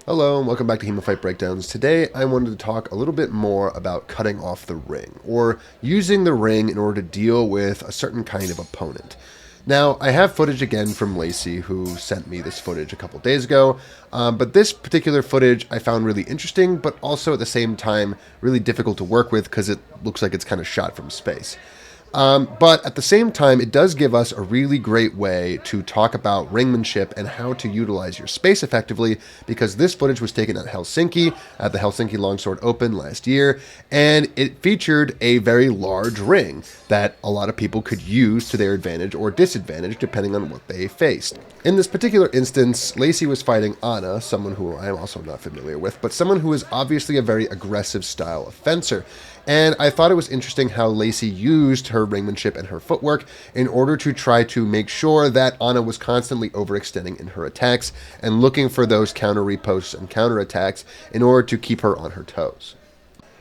Hello and welcome back to HEMA Fight Breakdowns. Today I wanted to talk a little bit more about cutting off the ring, or using the ring in order to deal with a certain kind of opponent. Now, I have footage again from Lacey, who sent me this footage a couple days ago, but this particular footage I found really interesting, but also at the same time really difficult to work with because it looks like it's kind of shot from space. But at the same time, it does give us a really great way to talk about ringmanship and how to utilize your space effectively, because this footage was taken at Helsinki, at the Helsinki Longsword Open last year, and it featured a very large ring that a lot of people could use to their advantage or disadvantage depending on what they faced. In this particular instance, Lacey was fighting Anna, someone who I am also not familiar with, but someone who is obviously a very aggressive style of fencer. And I thought it was interesting how Lacey used her ringmanship and her footwork in order to try to make sure that Anna was constantly overextending in her attacks and looking for those counter reposts and counter attacks in order to keep her on her toes.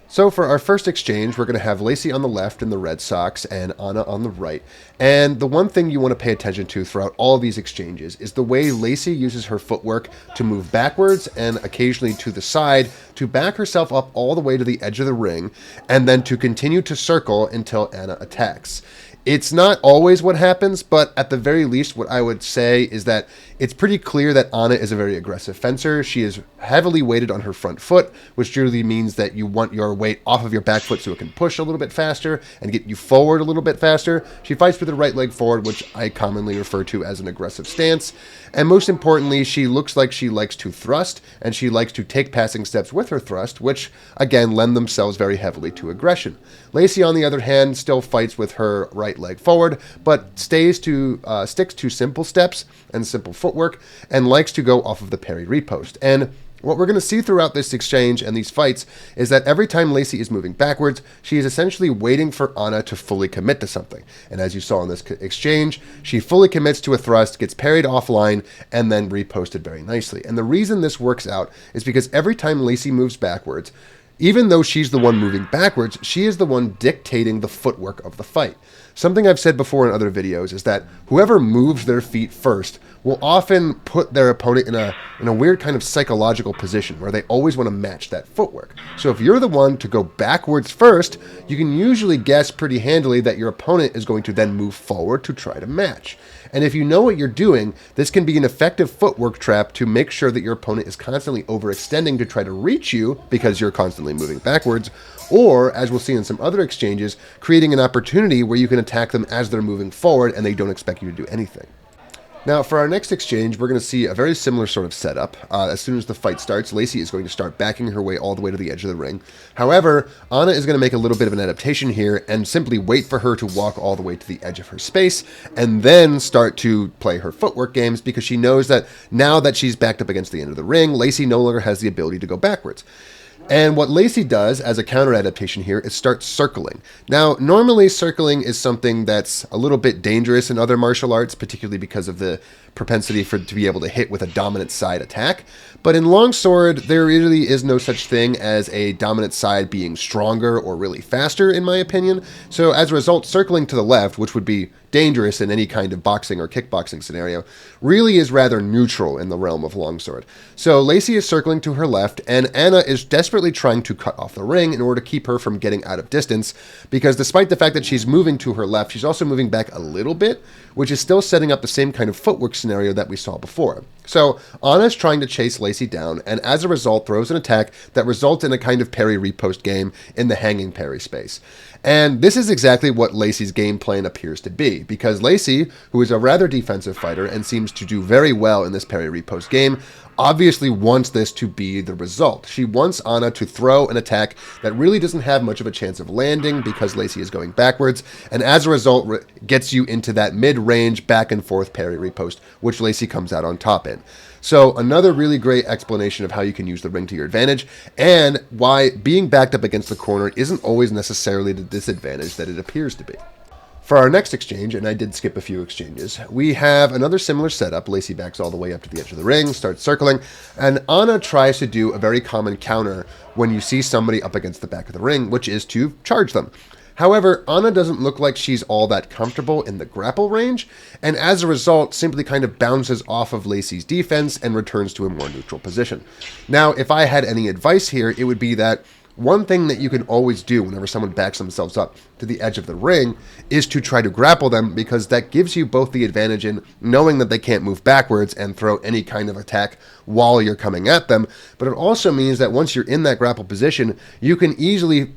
So for our first exchange, we're going to have Lacey on the left in the red socks and Anna on the right. And the one thing you want to pay attention to throughout all of these exchanges is the way Lacey uses her footwork to move backwards and occasionally to the side to back herself up all the way to the edge of the ring and then to continue to circle until Anna attacks. It's not always what happens, but at the very least, what I would say is that it's pretty clear that Anna is a very aggressive fencer. She is heavily weighted on her front foot, which generally means that you want your weight off of your back foot so it can push a little bit faster and get you forward a little bit faster. She fights with her right leg forward, which I commonly refer to as an aggressive stance. And most importantly, she looks like she likes to thrust, and she likes to take passing steps with her thrust, which, again, lend themselves very heavily to aggression. Lacey, on the other hand, still fights with her right leg forward, but sticks to simple steps and simple footwork, and likes to go off of the parry repost. And what we're going to see throughout this exchange and these fights is that every time Lacey is moving backwards, she is essentially waiting for Anna to fully commit to something. And as you saw in this exchange, she fully commits to a thrust, gets parried offline, and then reposted very nicely. And the reason this works out is because every time Lacey moves backwards, even though she's the one moving backwards, she is the one dictating the footwork of the fight. Something I've said before in other videos is that whoever moves their feet first will often put their opponent in a weird kind of psychological position where they always want to match that footwork. So if you're the one to go backwards first, you can usually guess pretty handily that your opponent is going to then move forward to try to match. And if you know what you're doing, this can be an effective footwork trap to make sure that your opponent is constantly overextending to try to reach you because you're constantly moving backwards, or, as we'll see in some other exchanges, creating an opportunity where you can attack them as they're moving forward and they don't expect you to do anything. Now, for our next exchange, we're going to see a very similar sort of setup. As soon as the fight starts, Lacey is going to start backing her way all the way to the edge of the ring. However, Anna is going to make a little bit of an adaptation here and simply wait for her to walk all the way to the edge of her space and then start to play her footwork games, because she knows that now that she's backed up against the end of the ring, Lacey no longer has the ability to go backwards. And what Lacey does as a counter adaptation here is start circling. Now, normally circling is something that's a little bit dangerous in other martial arts, particularly because of the propensity to be able to hit with a dominant side attack. But in longsword, there really is no such thing as a dominant side being stronger or really faster, in my opinion. So as a result, circling to the left, which would be dangerous in any kind of boxing or kickboxing scenario, really is rather neutral in the realm of longsword. So Lacey is circling to her left, and Anna is desperately trying to cut off the ring in order to keep her from getting out of distance, because despite the fact that she's moving to her left, she's also moving back a little bit, which is still setting up the same kind of footwork scenario that we saw before. So Anna is trying to chase Lacey down, and as a result throws an attack that results in a kind of parry repost game in the hanging parry space. And this is exactly what Lacey's game plan appears to be, because Lacey, who is a rather defensive fighter and seems to do very well in this parry repost game, obviously wants this to be the result. She wants Anna to throw an attack that really doesn't have much of a chance of landing because Lacey is going backwards, and as a result gets you into that mid-range back and forth parry repost, which Lacey comes out on top in. So another really great explanation of how you can use the ring to your advantage, and why being backed up against the corner isn't always necessarily the disadvantage that it appears to be. For our next exchange, and I did skip a few exchanges, we have another similar setup. Lacey backs all the way up to the edge of the ring, starts circling, and Anna tries to do a very common counter when you see somebody up against the back of the ring, which is to charge them. However, Anna doesn't look like she's all that comfortable in the grapple range, and as a result, simply kind of bounces off of Lacey's defense and returns to a more neutral position. Now, if I had any advice here, it would be that one thing that you can always do whenever someone backs themselves up to the edge of the ring is to try to grapple them, because that gives you both the advantage in knowing that they can't move backwards and throw any kind of attack while you're coming at them, but it also means that once you're in that grapple position, you can easily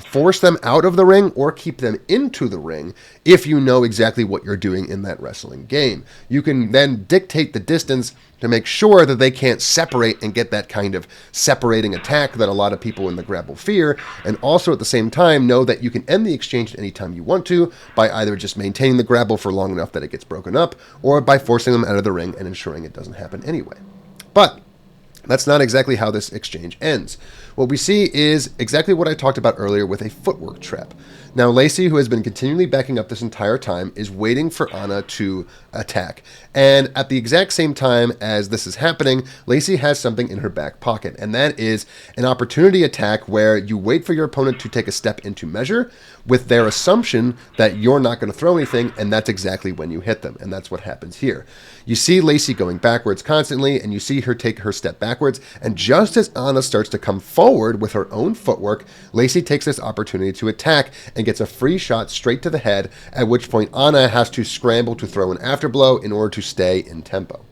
force them out of the ring or keep them into the ring if you know exactly what you're doing in that wrestling game. You can then dictate the distance to make sure that they can't separate and get that kind of separating attack that a lot of people in the grapple fear, and also at the same time know that you can end the exchange anytime you want to by either just maintaining the grapple for long enough that it gets broken up, or by forcing them out of the ring and ensuring it doesn't happen anyway. But that's not exactly how this exchange ends. What we see is exactly what I talked about earlier with a footwork trap. Now, Lacey, who has been continually backing up this entire time, is waiting for Anna to attack. And at the exact same time as this is happening, Lacey has something in her back pocket, and that is an opportunity attack where you wait for your opponent to take a step into measure with their assumption that you're not going to throw anything, and that's exactly when you hit them, and that's what happens here. You see Lacey going backwards constantly, and you see her take her step backwards, and just as Anna starts to come forward with her own footwork, Lacey takes this opportunity to attack and gets a free shot straight to the head, at which point Anna has to scramble to throw an afterblow in order to stay in tempo.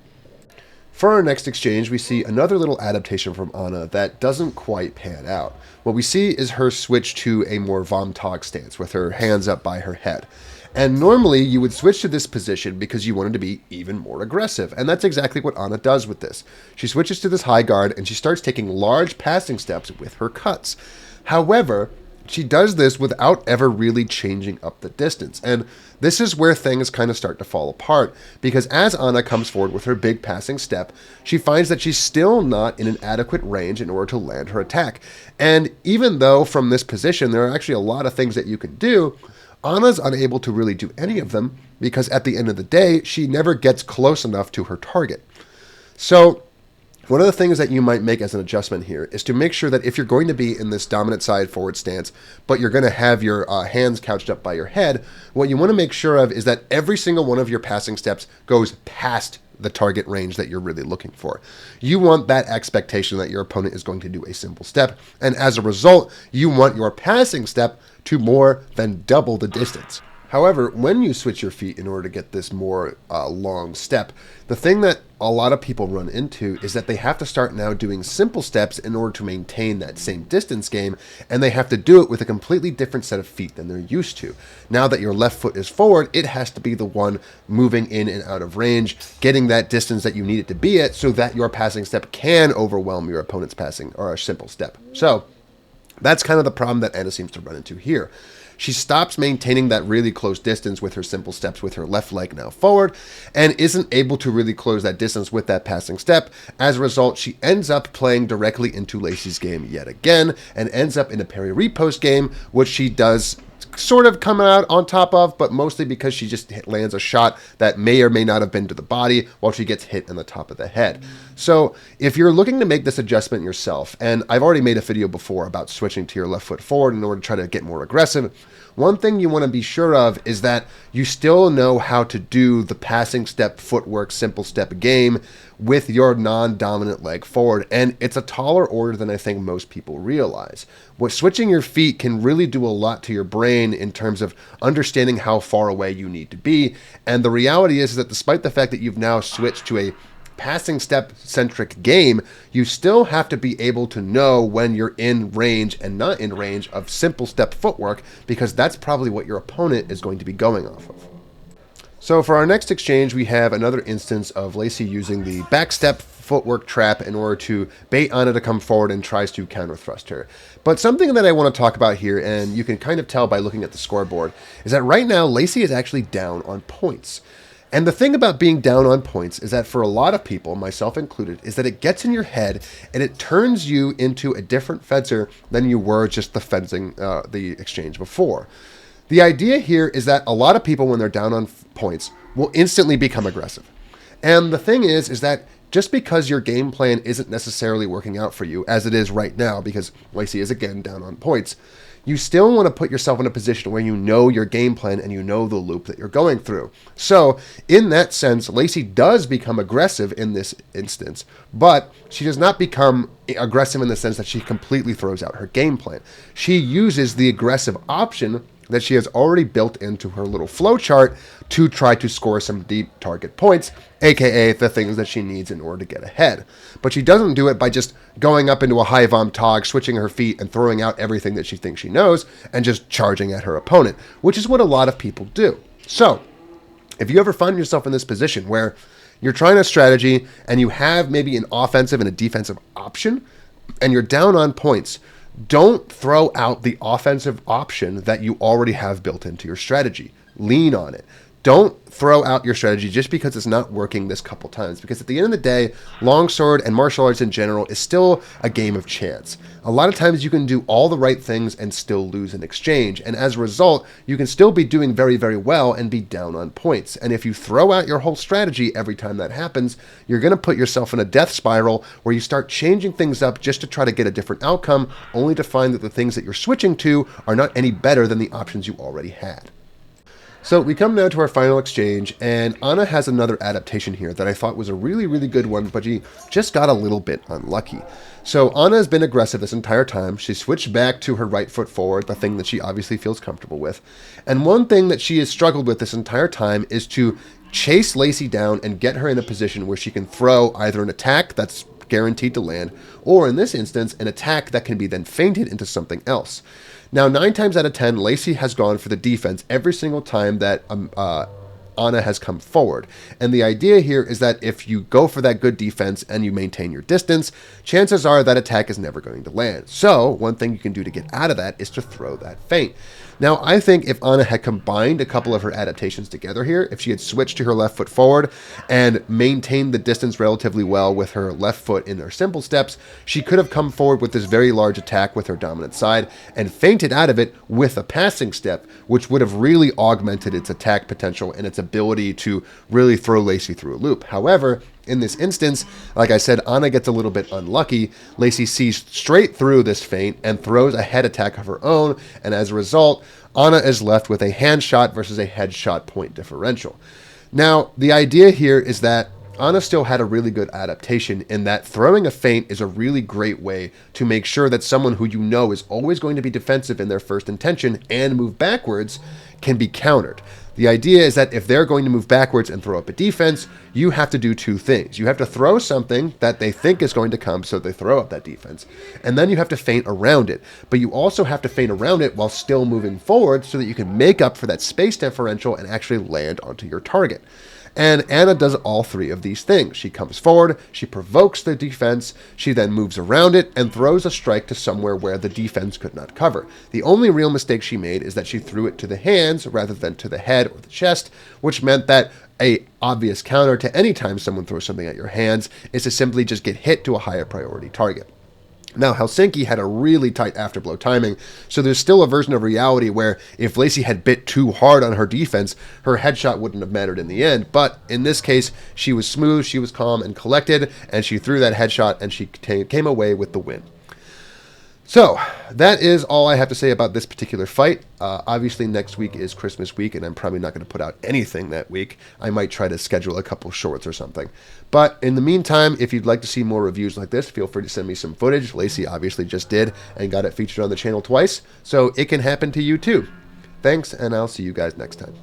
For our next exchange, we see another little adaptation from Anna that doesn't quite pan out. What we see is her switch to a more Vom Tag stance with her hands up by her head. And normally you would switch to this position because you wanted to be even more aggressive. And that's exactly what Anna does with this. She switches to this high guard and she starts taking large passing steps with her cuts. However, she does this without ever really changing up the distance. And this is where things kind of start to fall apart, because as Anna comes forward with her big passing step, she finds that she's still not in an adequate range in order to land her attack. And even though from this position there are actually a lot of things that you can do, Anna's unable to really do any of them, because at the end of the day, she never gets close enough to her target. So one of the things that you might make as an adjustment here is to make sure that if you're going to be in this dominant side forward stance, but you're going to have your hands couched up by your head, what you want to make sure of is that every single one of your passing steps goes past the target range that you're really looking for. You want that expectation that your opponent is going to do a simple step, and as a result, you want your passing step to more than double the distance. However, when you switch your feet in order to get this more long step, the thing that a lot of people run into is that they have to start now doing simple steps in order to maintain that same distance game, and they have to do it with a completely different set of feet than they're used to. Now that your left foot is forward, it has to be the one moving in and out of range, getting that distance that you need it to be at so that your passing step can overwhelm your opponent's passing or a simple step. So that's kind of the problem that Anna seems to run into here. She stops maintaining that really close distance with her simple steps with her left leg now forward, and isn't able to really close that distance with that passing step. As a result, she ends up playing directly into Lacey's game yet again, and ends up in a parry repost game, which she does sort of come out on top of, but mostly because she just lands a shot that may or may not have been to the body while she gets hit in the top of the head. So if you're looking to make this adjustment yourself, and I've already made a video before about switching to your left foot forward in order to try to get more aggressive, one thing you want to be sure of is that you still know how to do the passing step, footwork, simple step game with your non-dominant leg forward, and it's a taller order than I think most people realize. What switching your feet can really do a lot to your brain in terms of understanding how far away you need to be, and the reality is that despite the fact that you've now switched to a passing step centric game, you still have to be able to know when you're in range and not in range of simple step footwork, because that's probably what your opponent is going to be going off of. So for our next exchange, we have another instance of Lacey using the backstep footwork trap in order to bait Anna to come forward and tries to counter thrust her. But something that I want to talk about here, and you can kind of tell by looking at the scoreboard, is that right now Lacey is actually down on points. And the thing about being down on points is that for a lot of people, myself included, is that it gets in your head and it turns you into a different fencer than you were just the fencing the exchange before. The idea here is that a lot of people, when they're down on points, will instantly become aggressive. And the thing is that just because your game plan isn't necessarily working out for you, as it is right now, because Lacey is again down on points, you still want to put yourself in a position where you know your game plan and you know the loop that you're going through. So in that sense, Lacey does become aggressive in this instance, but she does not become aggressive in the sense that she completely throws out her game plan. She uses the aggressive option that she has already built into her little flow chart to try to score some deep target points, aka the things that she needs in order to get ahead. But she doesn't do it by just going up into a high Vom Tag, switching her feet, and throwing out everything that she thinks she knows, and just charging at her opponent, which is what a lot of people do. So, if you ever find yourself in this position where you're trying a strategy and you have maybe an offensive and a defensive option, and you're down on points, don't throw out the offensive option that you already have built into your strategy. Lean on it. Don't throw out your strategy just because it's not working this couple times. Because at the end of the day, longsword and martial arts in general is still a game of chance. A lot of times you can do all the right things and still lose in exchange. And as a result, you can still be doing very, very well and be down on points. And if you throw out your whole strategy every time that happens, you're going to put yourself in a death spiral where you start changing things up just to try to get a different outcome, only to find that the things that you're switching to are not any better than the options you already had. So we come now to our final exchange, and Anna has another adaptation here that I thought was a really, really good one, but she just got a little bit unlucky. So Anna has been aggressive this entire time. She switched back to her right foot forward, the thing that she obviously feels comfortable with. And one thing that she has struggled with this entire time is to chase Lacey down and get her in a position where she can throw either an attack that's guaranteed to land, or in this instance, an attack that can be then feinted into something else. Now, 9 times out of 10, Lacey has gone for the defense every single time that Anna has come forward. And the idea here is that if you go for that good defense and you maintain your distance, chances are that attack is never going to land. So one thing you can do to get out of that is to throw that feint. Now, I think if Anna had combined a couple of her adaptations together here, if she had switched to her left foot forward and maintained the distance relatively well with her left foot in her simple steps, she could have come forward with this very large attack with her dominant side and feinted out of it with a passing step, which would have really augmented its attack potential and its ability to really throw Lacey through a loop. However, in this instance, like I said, Anna gets a little bit unlucky. Lacey sees straight through this feint and throws a head attack of her own, and as a result, Anna is left with a hand shot versus a head shot point differential. Now, the idea here is that Anna still had a really good adaptation in that throwing a feint is a really great way to make sure that someone who you know is always going to be defensive in their first intention and move backwards can be countered. The idea is that if they're going to move backwards and throw up a defense, you have to do 2 things. You have to throw something that they think is going to come, so they throw up that defense. And then you have to feint around it. But you also have to feint around it while still moving forward so that you can make up for that space differential and actually land onto your target. And Anna does all 3 of these things. She comes forward, she provokes the defense, she then moves around it and throws a strike to somewhere where the defense could not cover. The only real mistake she made is that she threw it to the hands rather than to the head or the chest, which meant that a obvious counter to any time someone throws something at your hands is to simply just get hit to a higher priority target. Now, Helsinki had a really tight afterblow timing, so there's still a version of reality where if Lacey had bit too hard on her defense, her headshot wouldn't have mattered in the end. But in this case, she was smooth, she was calm and collected, and she threw that headshot and she came away with the win. So, that is all I have to say about this particular fight. Obviously, next week is Christmas week, and I'm probably not going to put out anything that week. I might try to schedule a couple shorts or something. But in the meantime, if you'd like to see more reviews like this, feel free to send me some footage. Lacey obviously just did and got it featured on the channel twice, so it can happen to you too. Thanks, and I'll see you guys next time.